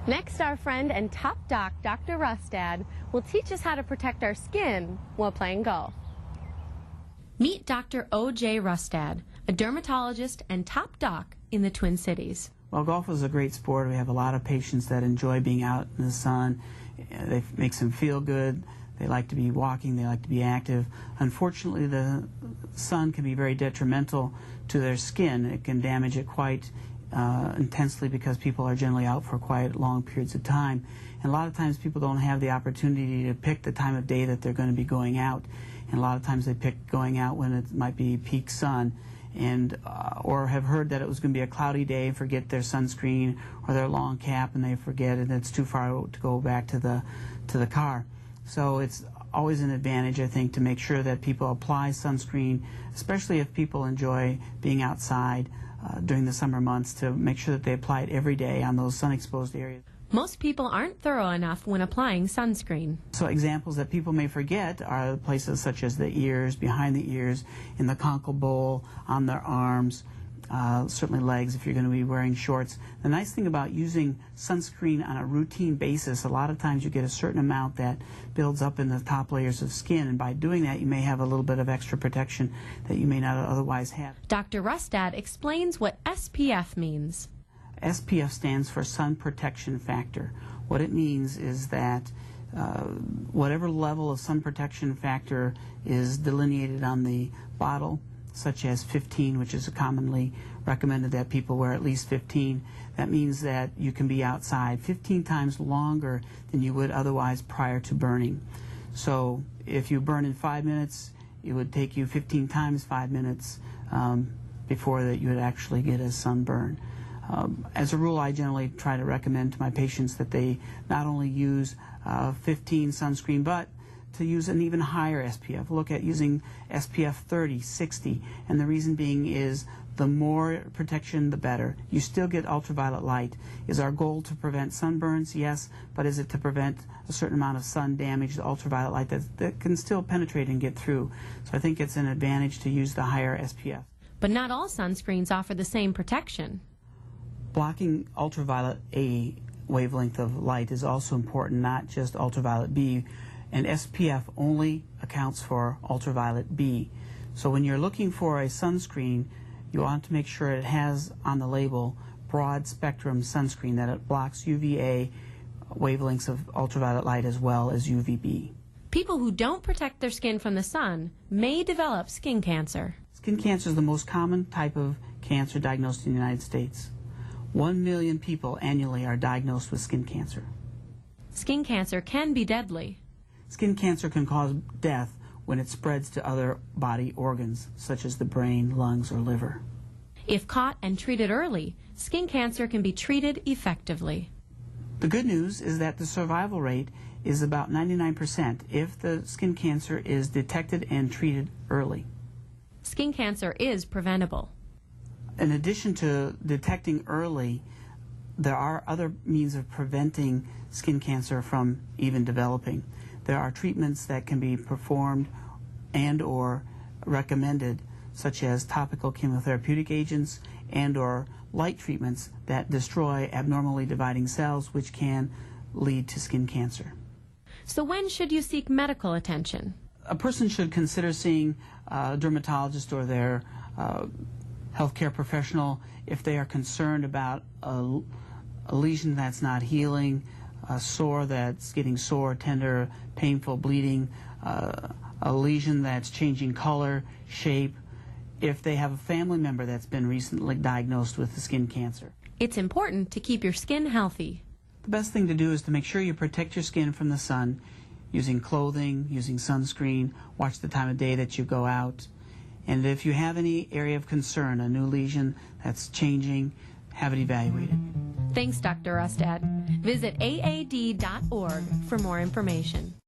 Next, our friend and top doc, Dr. Rustad, will teach us how to protect our skin while playing golf. Meet Dr. O.J. Rustad, a dermatologist and top doc in the Twin Cities. Well, golf is a great sport. We have a lot of patients that enjoy being out in the sun. It makes them feel good. They like to be walking. They like to be active. Unfortunately, the sun can be very detrimental to their skin. It can damage it quite intensely because people are generally out for quite long periods of time. And a lot of times people don't have the opportunity to pick the time of day that they're going to be going out. And a lot of times they pick going out when it might be peak sun, and or have heard that it was going to be a cloudy day and forget their sunscreen or their long cap, and they forget it and it's too far to go back to the car. So it's always an advantage, I think, to make sure that people apply sunscreen, especially if people enjoy being outside during the summer months, to make sure that they apply it every day on those sun-exposed areas. Most people aren't thorough enough when applying sunscreen. So examples that people may forget are places such as the ears, behind the ears, in the conkle bowl, on their arms, certainly legs if you're going to be wearing shorts. The nice thing about using sunscreen on a routine basis, a lot of times you get a certain amount that builds up in the top layers of skin, and by doing that you may have a little bit of extra protection that you may not otherwise have. Dr. Rustad explains what SPF means. SPF stands for sun protection factor. What it means is that whatever level of sun protection factor is delineated on the bottle, such as 15, which is commonly recommended that people wear at least 15, that means that you can be outside 15 times longer than you would otherwise prior to burning. So if you burn in 5 minutes, it would take you 15 times 5 minutes before that you would actually get a sunburn. As a rule, I generally try to recommend to my patients that they not only use 15 sunscreen, but to use an even higher SPF. Look at using SPF 30, 60, and the reason being is the more protection, the better. You still get ultraviolet light. Is our goal to prevent sunburns? Yes, but is it to prevent a certain amount of sun damage, the ultraviolet light that can still penetrate and get through? So I think it's an advantage to use the higher SPF. But not all sunscreens offer the same protection. Blocking ultraviolet A wavelength of light is also important, not just ultraviolet B. And SPF only accounts for ultraviolet B. So when you're looking for a sunscreen, you want to make sure it has on the label broad spectrum sunscreen, that it blocks UVA wavelengths of ultraviolet light as well as UVB. People who don't protect their skin from the sun may develop skin cancer. Skin cancer is the most common type of cancer diagnosed in the United States. 1 million people annually are diagnosed with skin cancer. Skin cancer can be deadly. Skin cancer can cause death when it spreads to other body organs, such as the brain, lungs, or liver. If caught and treated early, skin cancer can be treated effectively. The good news is that the survival rate is about 99% if the skin cancer is detected and treated early. Skin cancer is preventable. In addition to detecting early, there are other means of preventing skin cancer from even developing. There are treatments that can be performed and or recommended, such as topical chemotherapeutic agents and or light treatments that destroy abnormally dividing cells, which can lead to skin cancer. So when should you seek medical attention? A person should consider seeing a dermatologist or their healthcare professional if they are concerned about a lesion that's not healing, a sore that's getting sore, tender, painful, bleeding, a lesion that's changing color, shape, if they have a family member that's been recently diagnosed with skin cancer. It's important to keep your skin healthy. The best thing to do is to make sure you protect your skin from the sun using clothing, using sunscreen, watch the time of day that you go out. And if you have any area of concern, a new lesion that's changing, have it evaluated. Thanks, Dr. Rustad. Visit aad.org for more information.